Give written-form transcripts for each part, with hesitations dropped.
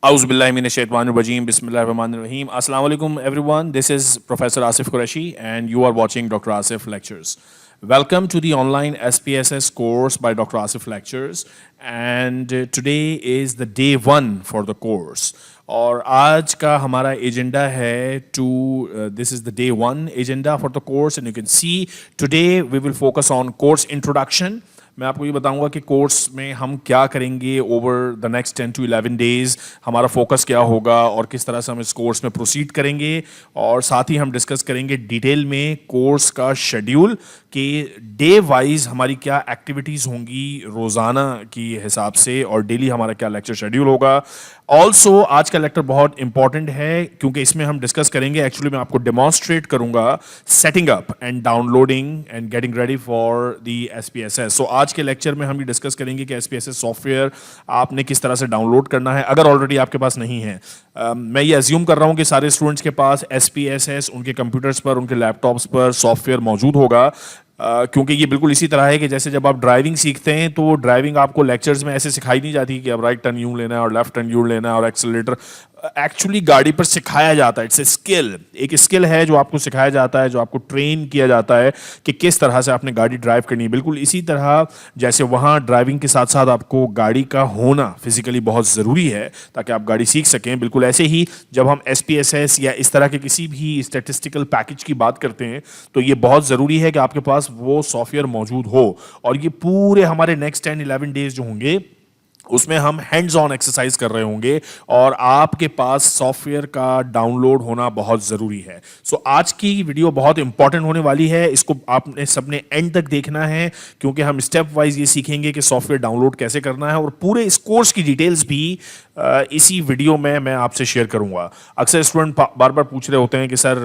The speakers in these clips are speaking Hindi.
Auzubillahiminash-shaytanir-rajim. Bismillahir-rahmanir-rahim. Assalamu alaikum everyone. This is Professor Asif Qureshi and you are watching Dr. Asif Lectures. Welcome to the online SPSS course by Dr. Asif Lectures and today is the day 1 for the course. और आज का हमारा एजेंडा है this is the day 1 agenda for the course and you can see today we will focus on course introduction. मैं आपको ये बताऊंगा कि कोर्स में हम क्या करेंगे over the next 10 to 11 days, हमारा फोकस क्या होगा और किस तरह से हम इस कोर्स में प्रोसीड करेंगे और साथ ही हम डिस्कस करेंगे डिटेल में कोर्स का शेड्यूल कि डे वाइज हमारी क्या एक्टिविटीज़ होंगी रोज़ाना की हिसाब से और डेली हमारा क्या लेक्चर शेड्यूल होगा. ऑल्सो आज का लेक्चर बहुत इंपॉर्टेंट है क्योंकि इसमें हम डिस्कस करेंगे, एक्चुअली मैं आपको डेमॉन्स्ट्रेट करूंगा setting up and downloading and getting ready for the SPSS. सो आज के लेक्चर में हम ये डिस्कस करेंगे कि SPSS सॉफ्टवेयर आपने किस तरह से डाउनलोड करना है अगर ऑलरेडी आपके पास नहीं है. मैं ये अज्यूम कर रहा हूँ कि सारे स्टूडेंट्स के पास SPSS उनके कंप्यूटर्स पर, उनके लैपटॉप्स पर सॉफ्टवेयर मौजूद होगा. क्योंकि ये बिल्कुल इसी तरह है कि जैसे जब आप ड्राइविंग सीखते हैं तो ड्राइविंग आपको लेक्चर्स में ऐसे सिखाई नहीं जाती कि अब राइट टर्न यूं लेना है और लेफ्ट टर्न यूं लेना है और एक्सेलरेटर. एक्चुअली गाड़ी पर सिखाया जाता है. इट्स ए स्किल, एक स्किल है जो आपको सिखाया जाता है, जो आपको ट्रेन किया जाता है कि किस तरह से आपने गाड़ी ड्राइव करनी है. बिल्कुल इसी तरह जैसे वहाँ ड्राइविंग के साथ साथ आपको गाड़ी का होना फिजिकली बहुत ज़रूरी है ताकि आप गाड़ी सीख सकें, बिल्कुल ऐसे ही जब हम SPSS या इस तरह के किसी भी स्टैटिस्टिकल पैकेज की बात करते हैं तो ये बहुत ज़रूरी है कि आपके पास वो सॉफ्टवेयर मौजूद हो. और ये पूरे हमारे नेक्स्ट 10-11 डेज जो होंगे उसमें हम हैंड्स ऑन एक्सरसाइज कर रहे होंगे और आपके पास सॉफ्टवेयर का डाउनलोड होना बहुत ज़रूरी है. सो आज की वीडियो बहुत इंपॉर्टेंट होने वाली है, इसको आपने सबने एंड तक देखना है क्योंकि हम स्टेप वाइज ये सीखेंगे कि सॉफ्टवेयर डाउनलोड कैसे करना है और पूरे इस कोर्स की डिटेल्स भी इसी वीडियो में मैं आपसे शेयर करूंगा. अक्सर स्टूडेंट बार बार पूछ रहे होते हैं कि सर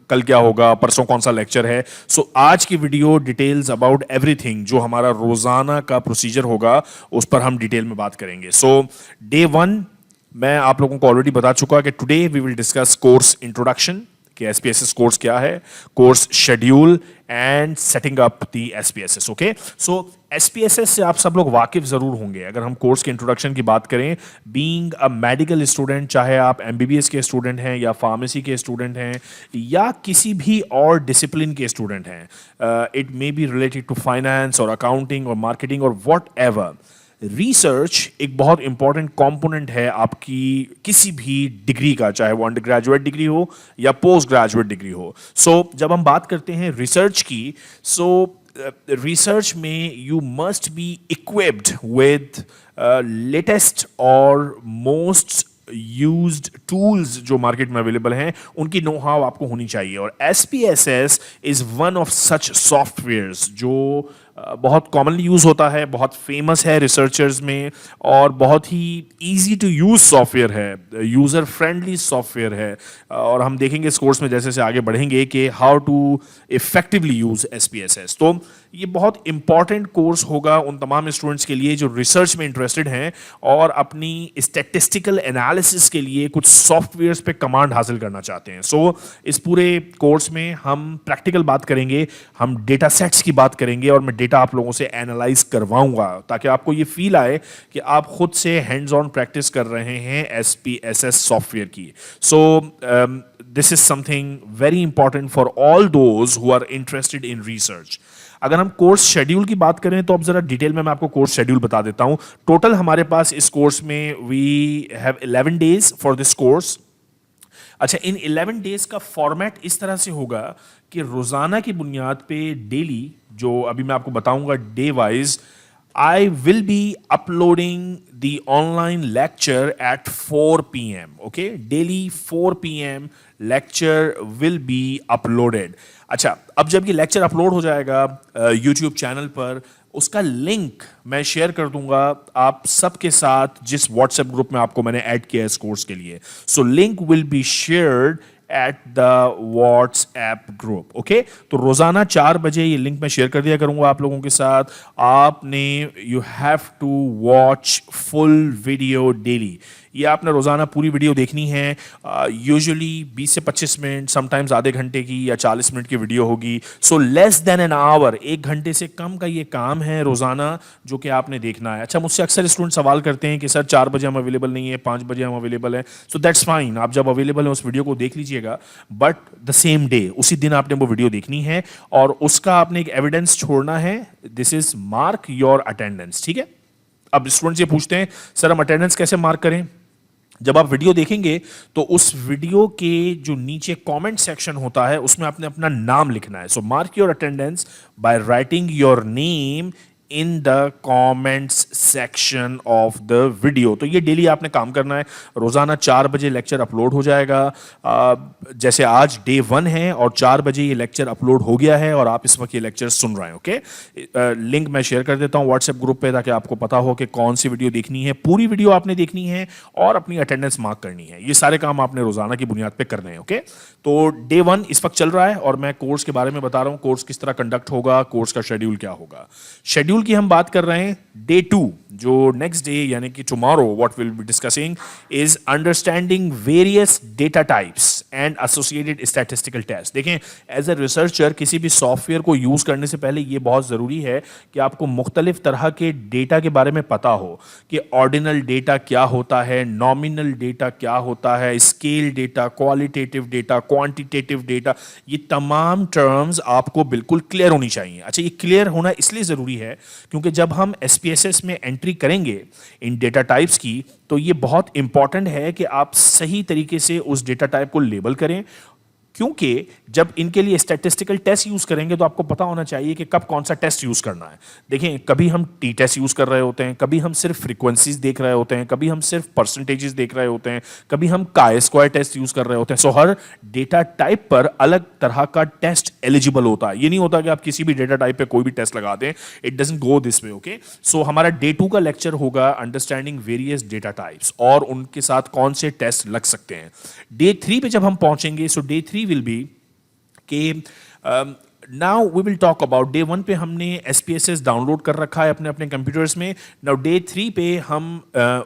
कल क्या होगा, परसों कौन सा लेक्चर है. सो आज की वीडियो डिटेल्स अबाउट एवरीथिंग जो हमारा रोज़ाना का प्रोसीजर होगा उस पर हम डिटेल में बात करेंगे. सो डे 1 मैं आप लोगों को ऑलरेडी बता चुका कि today we will discuss course introduction कि SPSS कोर्स क्या है, course schedule and setting up the SPSS. Okay, so SPSS से आप सब लोग वाकिफ जरूर होंगे. अगर हम कोर्स के इंट्रोडक्शन की बात करें, बीइंग अ मेडिकल स्टूडेंट, चाहे आप MBBS के स्टूडेंट हैं या फार्मेसी के स्टूडेंट हैं या किसी भी और डिसिप्लिन के स्टूडेंट हैं, it may be related to finance और अकाउंटिंग और मार्केटिंग और वॉट एवर, रिसर्च एक बहुत इंपॉर्टेंट कंपोनेंट है आपकी किसी भी डिग्री का, चाहे वो अंडर ग्रेजुएट डिग्री हो या पोस्ट ग्रेजुएट डिग्री हो. सो जब हम बात करते हैं रिसर्च की, सो रिसर्च में you must be equipped with latest और मोस्ट यूज्ड टूल्स जो मार्केट में अवेलेबल हैं, उनकी नो हाउ आपको होनी चाहिए. और SPSS is one of such softwares जो बहुत कॉमनली यूज होता है, बहुत फेमस है रिसर्चर्स में और बहुत ही इजी टू यूज सॉफ्टवेयर है, यूजर फ्रेंडली सॉफ्टवेयर है. और हम देखेंगे इस कोर्स में जैसे जैसे आगे बढ़ेंगे कि how to effectively use SPSS. तो ये बहुत इंपॉर्टेंट कोर्स होगा उन तमाम स्टूडेंट्स के लिए जो रिसर्च में इंटरेस्टेड हैं और अपनी स्टैटिस्टिकल एनालिसिस के लिए कुछ सॉफ्टवेयर्स पे कमांड हासिल करना चाहते हैं. सो इस पूरे कोर्स में हम प्रैक्टिकल बात करेंगे, हम डेटा सेट्स की बात करेंगे और मैं डेटा आप लोगों से एनालाइज करवाऊंगा ताकि आपको ये फील आए कि आप खुद से हैंड्स ऑन प्रैक्टिस कर रहे हैं SPSS सॉफ्टवेयर की. So this is something very important for all those who are interested in research. अगर हम कोर्स शेड्यूल की बात करें तो अब जरा डिटेल में मैं आपको कोर्स शेड्यूल बता देता हूं. टोटल हमारे पास इस कोर्स में we have 11 days for this course. अच्छा, इन 11 डेज का फॉर्मेट इस तरह से होगा कि रोजाना की बुनियाद पे डेली, जो अभी मैं आपको बताऊंगा day wise, I will be uploading the online lecture at 4 p.m. Okay, daily 4 p.m. lecture will be uploaded. अच्छा, अब जब ये लेक्चर अपलोड हो जाएगा YouTube चैनल पर, उसका लिंक मैं शेयर कर दूंगा आप सबके साथ जिस WhatsApp ग्रुप में आपको मैंने ऐड किया है इस कोर्स के लिए. So link will be shared at the WhatsApp group. Okay, तो रोजाना 4 बजे ये लिंक मैं शेयर कर दिया करूंगा आप लोगों के साथ. आपने you have to watch full video daily. ये आपने रोज़ाना पूरी वीडियो देखनी है। यूजुअली 20 से 25 मिनट, समटाइम्स आधे घंटे की या 40 मिनट की वीडियो होगी। So less than an hour, 1 घंटे से कम का ये काम है रोज़ाना जो कि आपने देखना है। अच्छा, मुझसे अक्सर स्टूडेंट सवाल करते हैं कि सर 4 बजे हम अवेलेबल नहीं है, 5 बजे हम अवेलेबल है। सो दैट्स फाइन, आप जब अवेलेबल हैं उस वीडियो को देख लीजिएगा, बट द सेम डे, उसी दिन आपने वो वीडियो देखनी है और उसका आपने एक एविडेंस छोड़ना है। This is mark your attendance, ठीक है। अब स्टूडेंट से पूछते हैं सर हम अटेंडेंस कैसे मार्क करें। जब आप वीडियो देखेंगे तो उस वीडियो के जो नीचे कमेंट सेक्शन होता है उसमें आपने अपना नाम लिखना है। So mark your attendance by writing your name in the comments section of the video. तो ये डेली आपने काम करना है। रोजाना 4 बजे लेक्चर अपलोड हो जाएगा। जैसे आज डे 1 है और 4 बजे ये लेक्चर अपलोड हो गया है और आप इस वक्त ये लेक्चर सुन रहे हैं। ओके, लिंक मैं शेयर कर देता हूँ व्हाट्सएप ग्रुप पे ताकि आपको पता हो कि कौन सी वीडियो देखनी है। पूरी वीडियो आपने देखनी है और अपनी अटेंडेंस मार्क करनी है। ये सारे काम आपने रोजाना की बुनियाद पे करने हैं। ओके, तो डे 1 इस वक्त चल रहा है और मैं कोर्स के बारे में बता रहा हूँ, कोर्स किस तरह कंडक्ट होगा, कोर्स का शेड्यूल क्या होगा। शेड्यूल की हम बात कर रहे हैं डे 2, जो नेक्स्ट डे यानी कि tomorrow what will be discussing is understanding various data types and associated statistical test. देखें, एज ए रिसर्चर किसी भी सॉफ्टवेयर को यूज करने से पहले यह बहुत जरूरी है कि आपको मुख्तलिफ तरह के डेटा के बारे में पता हो कि ऑर्डिनल डेटा क्या होता है, नॉमिनल डेटा क्या होता है, scale data, qualitative data, quantitative data, ये तमाम टर्म्स आपको बिल्कुल क्लियर होनी चाहिए। अच्छा, ये क्लियर होना इसलिए जरूरी है क्योंकि जब हम SPSS में एंट्री करेंगे इन डेटा टाइप्स की तो ये बहुत इंपॉर्टेंट है कि आप सही तरीके से उस डेटा टाइप को लेबल करें, क्योंकि जब इनके लिए स्टैटिस्टिकल टेस्ट यूज करेंगे तो आपको पता होना चाहिए कि कब कौन सा टेस्ट यूज करना है। देखें, कभी हम टी टेस्ट यूज कर रहे होते हैं, कभी हम सिर्फ फ्रीक्वेंसीज देख रहे होते हैं, कभी हम सिर्फ परसेंटेजेस देख रहे होते हैं, कभी हम काय स्क्वायर टेस्ट यूज कर रहे होते हैं। सो हर डेटा टाइप पर अलग तरह का टेस्ट एलिजिबल होता है। ये नहीं होता कि आप किसी भी डेटा टाइप पे कोई भी टेस्ट लगा दें। It doesn't go this way. Okay, so हमारा डे 2 का लेक्चर होगा अंडरस्टैंडिंग वेरियस डेटा टाइप्स और उनके साथ कौन से टेस्ट लग सकते हैं। डे 3 पे जब हम पहुंचेंगे, सो डे 3 विल बी कि now we will talk about day 1 पे हमने SPSS डाउनलोड कर रखा है अपने अपने कंप्यूटर्स में। नाउ डे 3 पे हम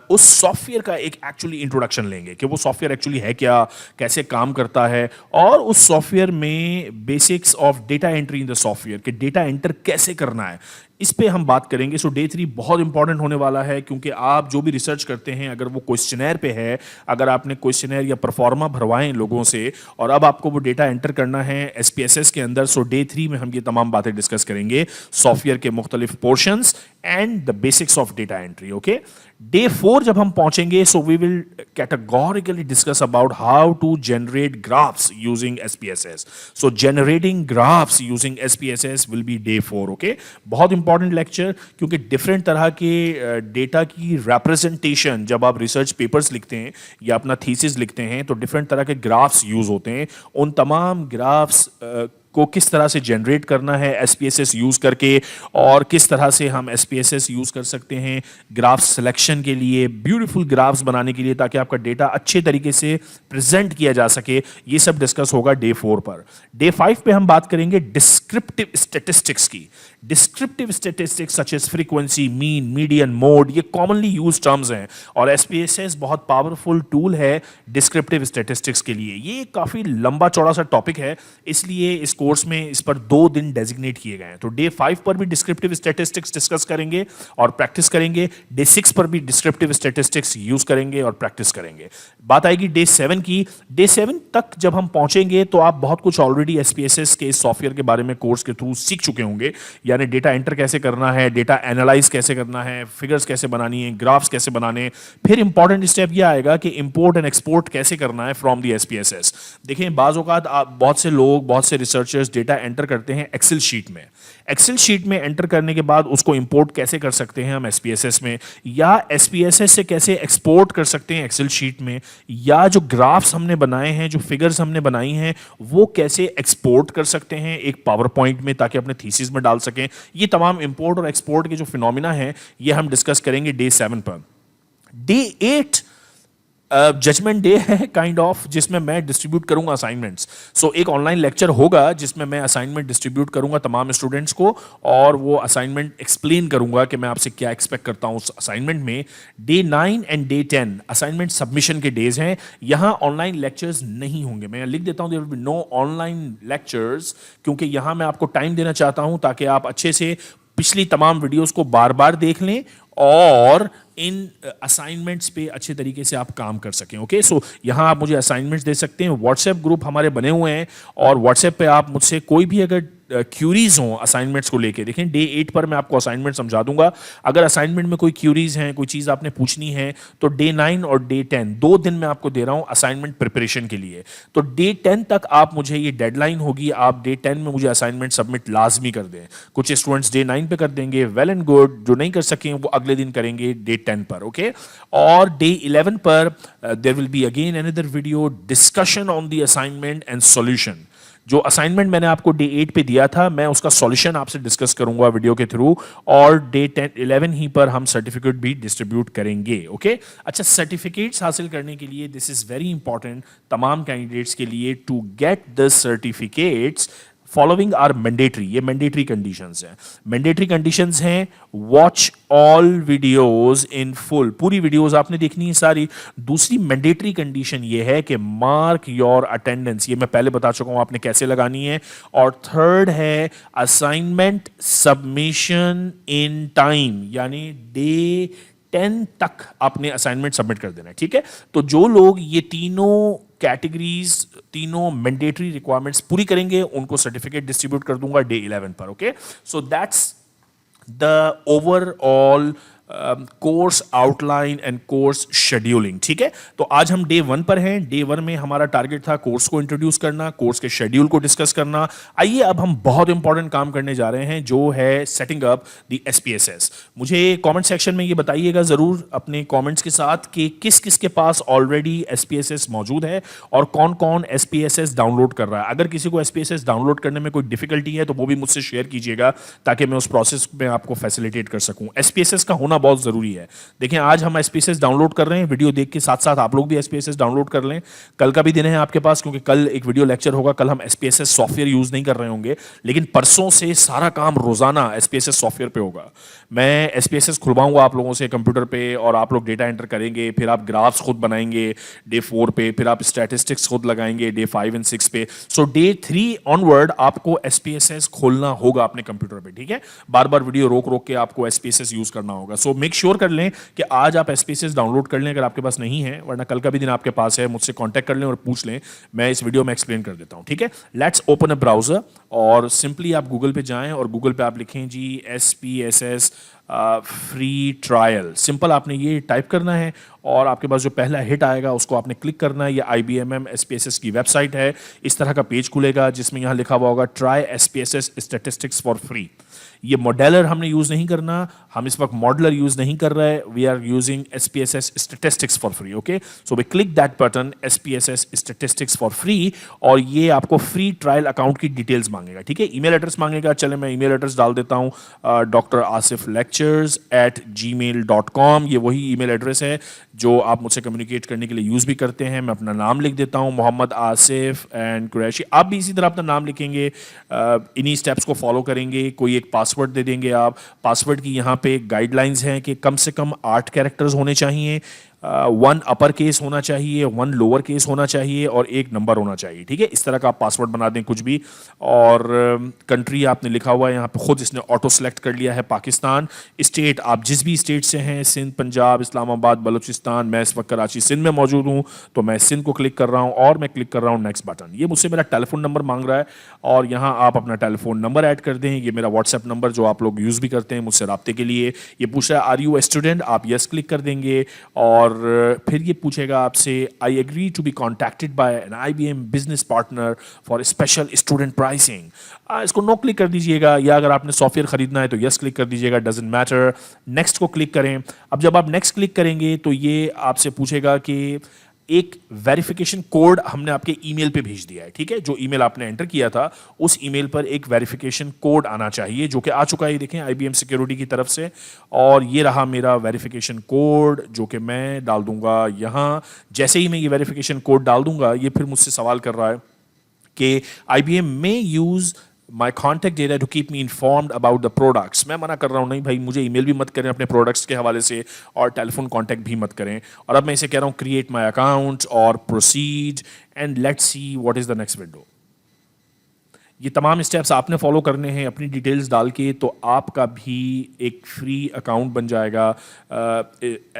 उस सॉफ्टवेयर का एक एक्चुअली इंट्रोडक्शन लेंगे कि वो सॉफ्टवेयर एक्चुअली है क्या, कैसे काम करता है, और उस सॉफ्टवेयर में basics of data entry in the software कि डेटा एंटर कैसे करना है, इस पे हम बात करेंगे। सो डे 3 बहुत इंपॉर्टेंट होने वाला है क्योंकि आप जो भी रिसर्च करते हैं, अगर वो क्वेश्चनर पे है, अगर आपने क्वेश्चनर या परफॉर्मा भरवाएं लोगों से और अब आपको वो डेटा एंटर करना है SPSS के अंदर, सो डे 3 में हम ये तमाम बातें डिस्कस करेंगे, सॉफ्टवेयर के मुख्तलिफ portions and the basics of data entry. Okay, day 4 जब हम पहुंचेंगे, so we will categorically discuss about how to generate graphs using SPSS। So generating graphs using SPSS will be day 4। Okay, बहुत इंपॉर्टेंट लेक्चर क्योंकि डिफरेंट तरह के डेटा की रिप्रेजेंटेशन, जब आप रिसर्च पेपर्स लिखते हैं या अपना थीसिस लिखते हैं तो डिफरेंट तरह के ग्राफ्स यूज होते हैं। उन तमाम ग्राफ्स को किस तरह से जनरेट करना है SPSS यूज करके, और किस तरह से हम SPSS यूज कर सकते हैं ग्राफ सिलेक्शन के लिए, ब्यूटीफुल ग्राफ्स बनाने के लिए, ताकि आपका डेटा अच्छे तरीके से प्रेजेंट किया जा सके। ये सब डिस्कस होगा डे 4 पर। डे 5 पे हम बात करेंगे डिस्क्रिप्टिव स्टैटिस्टिक्स की। Descriptive statistics such as frequency, mean, median, mode, ये कॉमनली यूज टर्म्स हैं और SPSS बहुत पावरफुल टूल है डिस्क्रिप्टिव स्टैटिस्टिक्स के लिए। ये काफी लंबा चौड़ा सा टॉपिक है, इसलिए इस कोर्स में इस पर 2 दिन डेजिग्नेट किए गए हैं। तो डे 5 पर भी डिस्क्रिप्टिव स्टैटिस्टिक्स डिस्कस करेंगे और प्रैक्टिस करेंगे। डे 6 पर भी डिस्क्रिप्टिव स्टैटिस्टिक्स यूज करेंगे और प्रैक्टिस करेंगे। बात आएगी डे 7 की। डे 7 तक जब हम पहुंचेंगे तो आप बहुत कुछ ऑलरेडी SPSS के इस सॉफ्टवेयर के बारे में कोर्स के थ्रू सीख चुके होंगे, यानी डेटा एंटर कैसे करना है, डेटा एनालाइज कैसे करना है, फिगर्स कैसे बनानी है, ग्राफ्स कैसे बनाने। फिर इंपॉर्टेंट स्टेप यह आएगा कि इंपोर्ट एंड एक्सपोर्ट कैसे करना है फ्रॉम दी SPSS। देखें, बाज़ औक़ात बहुत से लोग, बहुत से रिसर्चर्स डेटा एंटर करते हैं एक्सेल शीट में। एक्सेल शीट में एंटर करने के बाद उसको इंपोर्ट कैसे कर सकते हैं हम SPSS में, या SPSS से कैसे एक्सपोर्ट कर सकते हैं एक्सेल शीट में, या जो ग्राफ्स हमने बनाए हैं, जो फिगर्स हमने बनाई हैं, वो कैसे एक्सपोर्ट कर सकते हैं एक पावर पॉइंट में ताकि अपने थीसिस में डाल सकें। ये तमाम इंपोर्ट और एक्सपोर्ट के जो फिनोमिना हैं ये हम डिस्कस करेंगे डे 7 पर। डे 8 जजमेंट डे है काइंड ऑफ, जिसमें मैं डिस्ट्रीब्यूट करूंगा असाइनमेंट्स। सो एक ऑनलाइन लेक्चर होगा जिसमें मैं असाइनमेंट डिस्ट्रीब्यूट करूंगा तमाम स्टूडेंट्स को, और वो असाइनमेंट एक्सप्लेन करूंगा कि मैं आपसे क्या एक्सपेक्ट करता हूं उस असाइनमेंट में। Day 9 and day 10 assignment submission के डेज हैं। यहां ऑनलाइन लेक्चर्स नहीं होंगे, मैं लिख देता हूं there will be no online lectures, क्योंकि यहां मैं आपको टाइम देना चाहता हूं ताकि आप अच्छे से पिछली तमाम वीडियोस को बार बार देख लें और इन असाइनमेंट्स पे अच्छे तरीके से आप काम कर सकें। ओके, सो यहाँ आप मुझे असाइनमेंट्स दे सकते हैं। व्हाट्सएप ग्रुप हमारे बने हुए हैं, और व्हाट्सएप पे आप मुझसे कोई भी अगर क्यूरीज हों असाइनमेंट्स को लेके, देखें डे 8 पर मैं आपको असाइनमेंट समझा दूंगा। अगर असाइनमेंट में कोई क्यूरीज हैं, कोई चीज़ आपने पूछनी है, तो डे 9 और डे 10 2 दिन मैं आपको दे रहा हूं असाइनमेंट प्रिपरेशन के लिए। तो डे 10 तक आप मुझे, ये डेडलाइन होगी, आप डे 10 में मुझे असाइनमेंट सबमिट लाजमी कर दें। कुछ स्टूडेंट्स डे 9 पे कर देंगे, वेल एंड गुड। जो नहीं कर सकें वो अगले दिन करेंगे डे 10 पर। ओके, और डे 11 पर there will be again another video discussion on the assignment and solution. जो असाइनमेंट मैंने आपको डे 8 पे दिया था, मैं उसका सॉल्यूशन आपसे डिस्कस करूंगा वीडियो के थ्रू, और डे 10 11 ही पर हम सर्टिफिकेट भी डिस्ट्रीब्यूट करेंगे। ओके, अच्छा, सर्टिफिकेट्स हासिल करने के लिए दिस इज वेरी इंपॉर्टेंट तमाम कैंडिडेट्स के लिए। To get the certificates following are mandatory, ये मैंडेटरी कंडीशंस हैं। मैंडेटरी कंडीशंस हैं, watch all videos in full, पूरी वीडियोस आपने देखनी है सारी। दूसरी मैंडेटरी कंडीशन ये है कि मार्क योर अटेंडेंस, ये मैं पहले बता चुका हूं आपने कैसे लगानी है। और थर्ड है असाइनमेंट सबमिशन इन टाइम, यानी डे 10 तक आपने असाइनमेंट सबमिट कर देना है। ठीक है, तो जो लोग ये तीनों कैटेगरीज, तीनों मैंडेटरी रिक्वायरमेंट्स पूरी करेंगे, उनको सर्टिफिकेट डिस्ट्रीब्यूट कर दूंगा डे 11 पर। Okay, so that's the overall course outline and course scheduling. ठीक है, तो आज हम डे 1 पर हैं। डे 1 में हमारा टारगेट था कोर्स को इंट्रोड्यूस करना, कोर्स के शेड्यूल को डिस्कस करना। आइए अब हम बहुत इंपॉर्टेंट काम करने जा रहे हैं, जो है सेटिंग अप द एसपीएसएस। मुझे कमेंट सेक्शन में ये बताइएगा जरूर अपने कमेंट्स के साथ कि किस किस के पास ऑलरेडी एसपीएसएस मौजूद है और कौन कौन एसपीएसएस डाउनलोड कर रहा है। अगर किसी को एसपीएसएस डाउनलोड करने में कोई डिफिकल्टी है तो वो भी मुझसे शेयर कीजिएगा, ताकि मैं उस प्रोसेस में आपको फैसिलिटेट कर सकूं। एसपीएसएस का होना बहुत जरूरी है। देखें, आज हम एसपीएसएस डाउनलोड कर रहे हैं, वीडियो देख के साथ साथ आप लोग भी एसपीएसएस डाउनलोड कर लें। कल का भी दिन है आपके पास, क्योंकि कल एक वीडियो लेक्चर होगा। कल हम एसपीएसएस सॉफ्टवेयर यूज नहीं कर रहे होंगे, लेकिन परसों से सारा काम रोजाना एसपीएसएस सॉफ्टवेयर पे होगा। मैं एसपीएसएस खुलवाऊंगा आप लोगों से कंप्यूटर पे, और आप लोग डेटा एंटर करेंगे, फिर आप ग्राफ्स खुद बनाएंगे डे 4 पे, फिर आप स्टैटिस्टिक्स खुद लगाएंगे डे 5 एंड 6 पे। सो डे 3 ऑनवर्ड आपको एसपीएसएस खोलना होगा अपने कंप्यूटर पे। ठीक है, बार बार वीडियो रोक रोक के आपको एसपीएसएस यूज करना होगा। सो मेक श्योर कर लें कि आज आप एसपीएसएस डाउनलोड कर लें अगर आपके पास नहीं है, वरना कल का भी दिन आपके पास है, मुझसे कांटेक्ट कर लें और पूछ लें, मैं इस वीडियो में एक्सप्लेन कर देता हूं। ठीक है, लेट्स ओपन अ ब्राउजर, और सिंपली आप गूगल पे जाएं और गूगल पे आप लिखें जी एसपीएसएस फ्री ट्रायल। सिंपल आपने ये टाइप करना है, और आपके पास जो पहला हिट आएगा उसको आपने क्लिक करना है। ये IBMM SPSS की वेबसाइट है। इस तरह का पेज खुलेगा जिसमें यहाँ लिखा हुआ होगा try SPSS statistics for free. ये मॉडलर हमने यूज नहीं करना, हम इस वक्त मॉडलर यूज नहीं कर रहे हैं, we are using SPSS statistics for free. Okay, so we click that button SPSS statistics for free, और ये आपको फ्री ट्रायल अकाउंट की डिटेल्स मांगेगा। ठीक है, ईमेल एड्रेस मांगेगा। चले मैं ईमेल एड्रेस डाल देता हूँ, drasiflectures@gmail.com। ये वही ईमेल एड्रेस है जो आप मुझसे कम्युनिकेट करने के लिए यूज भी करते हैं। मैं अपना नाम लिख देता हूँ, मोहम्मद आसिफ एंड कुरैशी। आप भी इसी तरह अपना नाम लिखेंगे, इन्हीं स्टेप्स को फॉलो करेंगे। कोई एक पासवर्ड दे देंगे आप। पासवर्ड की यहाँ पे गाइडलाइंस हैं कि कम से कम 8 कैरेक्टर्स होने चाहिए, 1 अपर केस होना चाहिए, 1 लोअर केस होना चाहिए, और 1 नंबर होना चाहिए। ठीक है, इस तरह का आप पासवर्ड बना दें कुछ भी। और कंट्री आपने लिखा हुआ है यहाँ पे, खुद इसने ऑटो सेलेक्ट कर लिया है पाकिस्तान। स्टेट आप जिस भी स्टेट से हैं, सिंध, पंजाब, इस्लामाबाद, बलूचिस्तान। मैं इस वक्त कराची सिंध में मौजूद हूँ, तो मैं सिंध को क्लिक कर रहा हूँ, और मैं क्लिक कर रहा हूँ नेक्स्ट बटन। ये मुझसे मेरा टेलीफोन नंबर मांग रहा है, और यहाँ आप अपना टेलीफोन नंबर ऐड कर दें। ये मेरा व्हाट्सएप नंबर जो आप लोग यूज़ भी करते हैं मुझसे रब्ते के लिए। ये पूछ रहा है आर यू ए स्टूडेंट, आप यस क्लिक कर देंगे, और फिर ये पूछेगा आपसे I agree to be contacted by an IBM business partner for special student pricing. इसको नो क्लिक कर दीजिएगा, या अगर आपने सॉफ्टवेयर खरीदना है तो यस क्लिक कर दीजिएगा, डजंट मैटर। नेक्स्ट को क्लिक करें। अब जब आप नेक्स्ट क्लिक करेंगे तो ये आपसे पूछेगा कि एक वेरिफिकेशन कोड हमने आपके ईमेल पे भेज दिया है, ठीक है। जो ईमेल आपने एंटर किया था उस ईमेल पर एक वेरिफिकेशन कोड आना चाहिए, जो कि आ चुका है, ये देखें IBM सिक्योरिटी की तरफ से। और ये रहा मेरा वेरिफिकेशन कोड, जो कि मैं डाल दूंगा यहाँ। जैसे ही मैं ये वेरिफिकेशन कोड डाल दूंगा, ये फिर मुझसे सवाल कर रहा है कि IBM may use my contact data to keep me informed about the products। मैं मना कर रहा हूँ, नहीं भाई, मुझे ईमेल भी मत करें अपने प्रोडक्ट्स के हवाले से, और टेलीफोन कांटेक्ट भी मत करें। और अब मैं इसे कह रहा हूँ क्रिएट माई अकाउंट और proceed, and let's see what is the next window. ये तमाम स्टेप्स आपने फॉलो करने हैं अपनी डिटेल्स डाल के, तो आपका भी एक फ्री अकाउंट बन जाएगा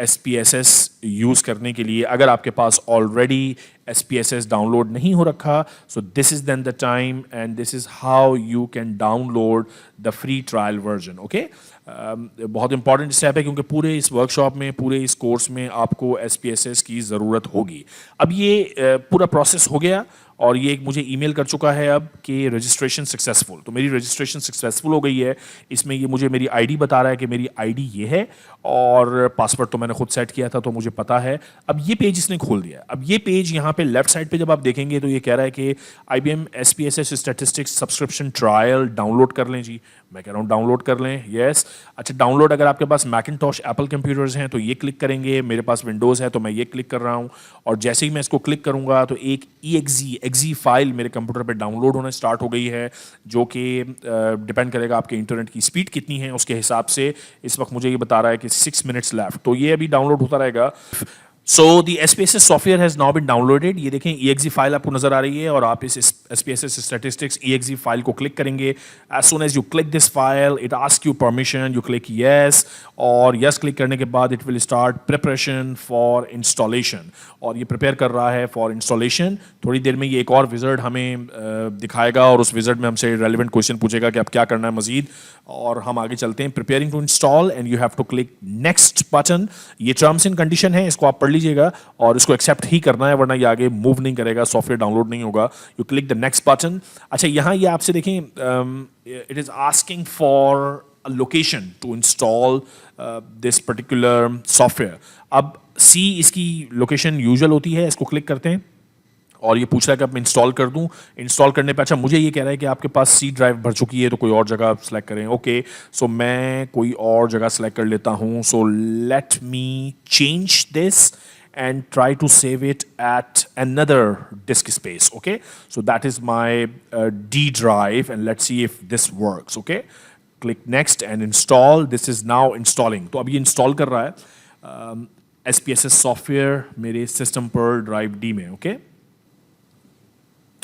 SPSS यूज़ करने के लिए। अगर आपके पास ऑलरेडी SPSS डाउनलोड नहीं हो रखा, so this is then the time and this is how you can download the free trial version. Okay, बहुत इंपॉर्टेंट स्टेप है, क्योंकि पूरे इस वर्कशॉप में, पूरे इस कोर्स में आपको SPSS की ज़रूरत होगी। अब ये पूरा प्रोसेस हो गया, और ये एक मुझे ईमेल कर चुका है अब कि रजिस्ट्रेशन सक्सेसफुल। तो मेरी रजिस्ट्रेशन सक्सेसफुल हो गई है। इसमें ये मुझे मेरी आईडी बता रहा है कि मेरी आईडी ये है, और पासवर्ड तो मैंने खुद सेट किया था, तो मुझे पता है। अब ये पेज इसने खोल दिया। अब ये पेज यहाँ पे लेफ्ट साइड पे जब आप देखेंगे, तो ये कह रहा है कि IBM SPSS statistics subscription trial download कर लें। जी, मैं कह रहा हूँ डाउनलोड कर लें। यस, अच्छा, डाउनलोड अगर आपके पास मैकिनटॉश एप्पल कंप्यूटर्स हैं तो ये क्लिक करेंगे, मेरे पास विंडोज़ है तो मैं ये क्लिक कर रहा हूँ। और जैसे ही मैं इसको क्लिक करूँगा, तो एक exe फाइल मेरे कंप्यूटर पे डाउनलोड होना स्टार्ट हो गई है, जो कि डिपेंड करेगा आपके इंटरनेट की स्पीड कितनी है उसके हिसाब से। इस वक्त मुझे ये बता रहा है कि 6 मिनट्स लेफ्ट, तो ये अभी डाउनलोड होता रहेगा। So the SPSS software has now been downloaded. ये देखें exe फाइल आपको नजर आ रही है, और आप इस SPSS स्टैटिस्टिक्स exe फाइल को क्लिक करेंगे। As soon as you click this file, it ask you permission, you click yes, और यस क्लिक करने के बाद it will start preparation for installation. और ये प्रिपेयर कर रहा है फॉर इंस्टॉलेशन। थोड़ी देर में ये एक और विजर्ड हमें दिखाएगा, और उस विजर्ड में हमसे रेलिवेंट क्वेश्चन पूछेगा कि अब क्या करना है मजीद, और हम आगे चलते हैं। Preparing to install and you have to click next button. ये टर्म्स एंड कंडीशन है, इसको आप पढ़ लीजिएगा, और इसको एक्सेप्ट ही करना है, वरना ये आगे मूव नहीं करेगा, सॉफ्टवेयर डाउनलोड नहीं होगा। You click the next button. अच्छा, यहाँ ये आपसे देखें, it is asking for a location to install this particular software। अब C इसकी लोकेशन यूजुअल होती है, इसको क्लिक करते हैं, और ये पूछ रहा है कि अब मैं इंस्टॉल कर दूं। इंस्टॉल करने पे अच्छा मुझे ये कह रहा है कि आपके पास C ड्राइव भर चुकी है, तो कोई और जगह सेलेक्ट करें। ओके, सो मैं कोई और जगह सेलेक्ट कर लेता हूं। So let me change this and try to save it at another disk space. Okay, so that is my D drive, and let's see if this works. Okay, click next and install. This is now installing. तो अब ये install कर रहा है SPSS software मेरे system पर drive D में. Okay.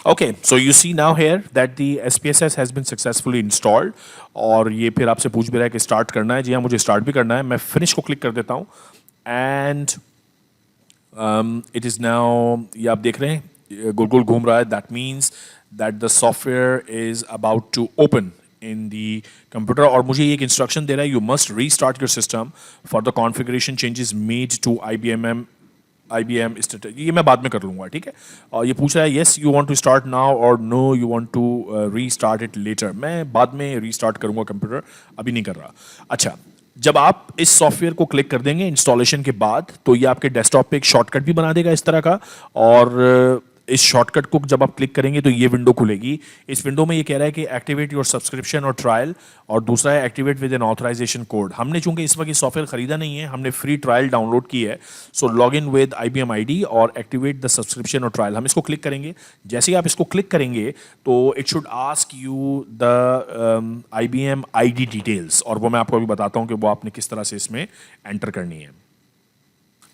Okay, so you see now here that the SPSS has been successfully installed, और ये फिर आपसे पूछ भी रहा है कि start करना है। जी हाँ, मुझे start भी करना है। मैं finish को click कर देता हूँ, and it is now, ये आप देख रहे हैं गोल गोल घूम रहा है। That means that the software is about to open in the computer, और मुझे ये एक इंस्ट्रक्शन दे रहा है, you must restart your system for the configuration changes made to IBM strategy. ये मैं बाद में कर लूँगा, ठीक है। और ये पूछ रहा है yes you want to start now और no you want to restart it later. मैं बाद में रीस्टार्ट करूँगा कंप्यूटर, अभी नहीं कर रहा। अच्छा, जब आप इस सॉफ्टवेयर को क्लिक कर देंगे इंस्टॉलेशन के बाद, तो ये आपके डेस्कटॉप पे एक शॉर्टकट भी बना देगा इस तरह का, और इस शॉर्टकट को जब आप क्लिक करेंगे तो ये विंडो खुलेगी। इस विंडो में ये कह रहा है कि एक्टिवेट योर सब्सक्रिप्शन और ट्रायल, और दूसरा है activate with an authorization code. हमने चूंकि इस वक्त ये सॉफ्टवेयर खरीदा नहीं है, हमने फ्री ट्रायल डाउनलोड की है। So log in with IBM ID और एक्टिवेट द सब्सक्रिप्शन और ट्रायल, हम इसको क्लिक करेंगे। जैसे ही आप इसको क्लिक करेंगे तो it should ask you the IBM ID details, और वो मैं आपको अभी बताता हूँ कि वो आपने किस तरह से इसमें एंटर करनी है।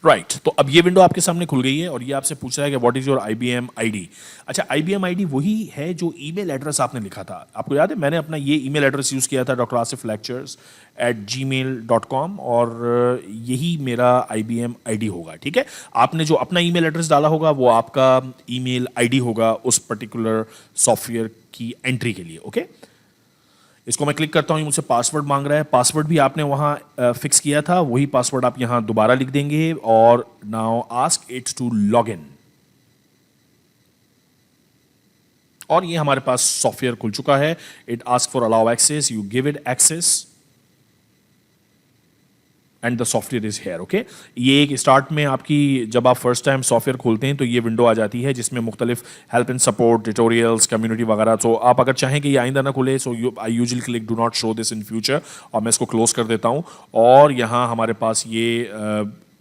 राइट, तो अब ये विंडो आपके सामने खुल गई है, और ये आपसे पूछ रहा है कि what is your IBM ID। अच्छा, IBM ID वही है जो ईमेल एड्रेस आपने लिखा था। आपको याद है मैंने अपना ये ईमेल एड्रेस यूज़ किया था drasiflectures@gmail.com, और यही मेरा IBM ID होगा, ठीक है। आपने जो अपना ईमेल एड्रेस डाला होगा वो आपका ईमेल ID होगा उस पर्टिकुलर सॉफ्टवेयर की एंट्री के लिए। ओके, इसको मैं क्लिक करता हूँ, मुझसे पासवर्ड मांग रहा है। पासवर्ड भी आपने वहाँ फिक्स किया था, वही पासवर्ड आप यहाँ दोबारा लिख देंगे, और now ask it to log in. और ये हमारे पास सॉफ्टवेयर खुल चुका है। It ask for allow access, you give it access, and the software is here. Okay, ये एक स्टार्ट में आपकी जब आप फर्स्ट टाइम सॉफ्टवेयर खोलते हैं तो ये विंडो आ जाती है जिसमें मुख्तलिफ help and support, tutorials, community वगैरह। सो आप अगर चाहें कि ये आइंदा ना खुले, so I usually click do not show this in future, और मैं इसको क्लोज कर देता हूँ, और यहाँ हमारे पास ये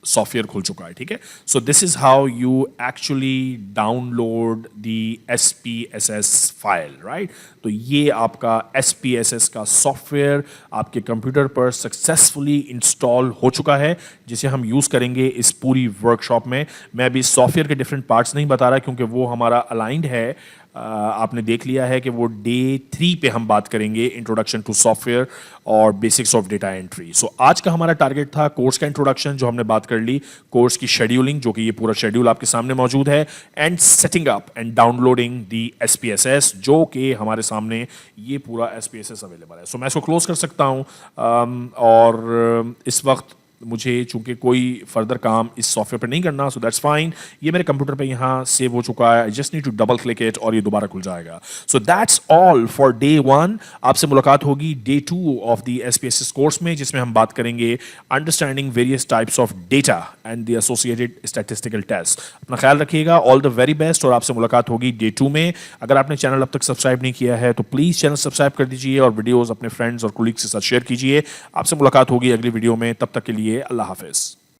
सॉफ्टवेयर खुल चुका है। ठीक है, सो this is how you actually download the SPSS file, right. तो ये आपका SPSS का सॉफ्टवेयर आपके कंप्यूटर पर सक्सेसफुली इंस्टॉल हो चुका है, जिसे हम यूज़ करेंगे इस पूरी वर्कशॉप में। मैं अभी सॉफ्टवेयर के डिफरेंट पार्ट्स नहीं बता रहा क्योंकि वो हमारा अलाइंड है। आपने देख लिया है कि वो डे 3 पे हम बात करेंगे इंट्रोडक्शन टू सॉफ्टवेयर और बेसिक्स ऑफ डेटा एंट्री। सो आज का हमारा टारगेट था कोर्स का इंट्रोडक्शन, जो हमने बात कर ली, कोर्स की शेड्यूलिंग, जो कि ये पूरा शेड्यूल आपके सामने मौजूद है, and setting up and downloading the SPSS, जो कि हमारे सामने ये पूरा SPSS अवेलेबल है। सो मैं इसको क्लोज कर सकता हूँ, और इस वक्त मुझे चूंकि कोई फर्दर काम इस सॉफ्टवेयर पर नहीं करना, सो दैट्स फाइन। ये मेरे कंप्यूटर पे यहाँ सेव हो चुका है, I just need to double click it और ये दोबारा खुल जाएगा। So that's all for day 1। आपसे मुलाकात होगी day 2 of the SPSS course में, जिसमें हम बात करेंगे understanding various types of data and the associated statistical test. अपना ख्याल रखिएगा, ऑल द वेरी बेस्ट, और आपसे मुलाकात होगी डे 2 में। अगर आपने चैनल अब तक सब्सक्राइब नहीं किया है तो प्लीज़ चैनल सब्सक्राइब कर दीजिए और वीडियोज़ अपने फ्रेंड्स और कोलीग्स के साथ शेयर कीजिए। आपसे मुलाकात होगी अगली वीडियो में, तब तक के लिए अल्लाह हाफिज़।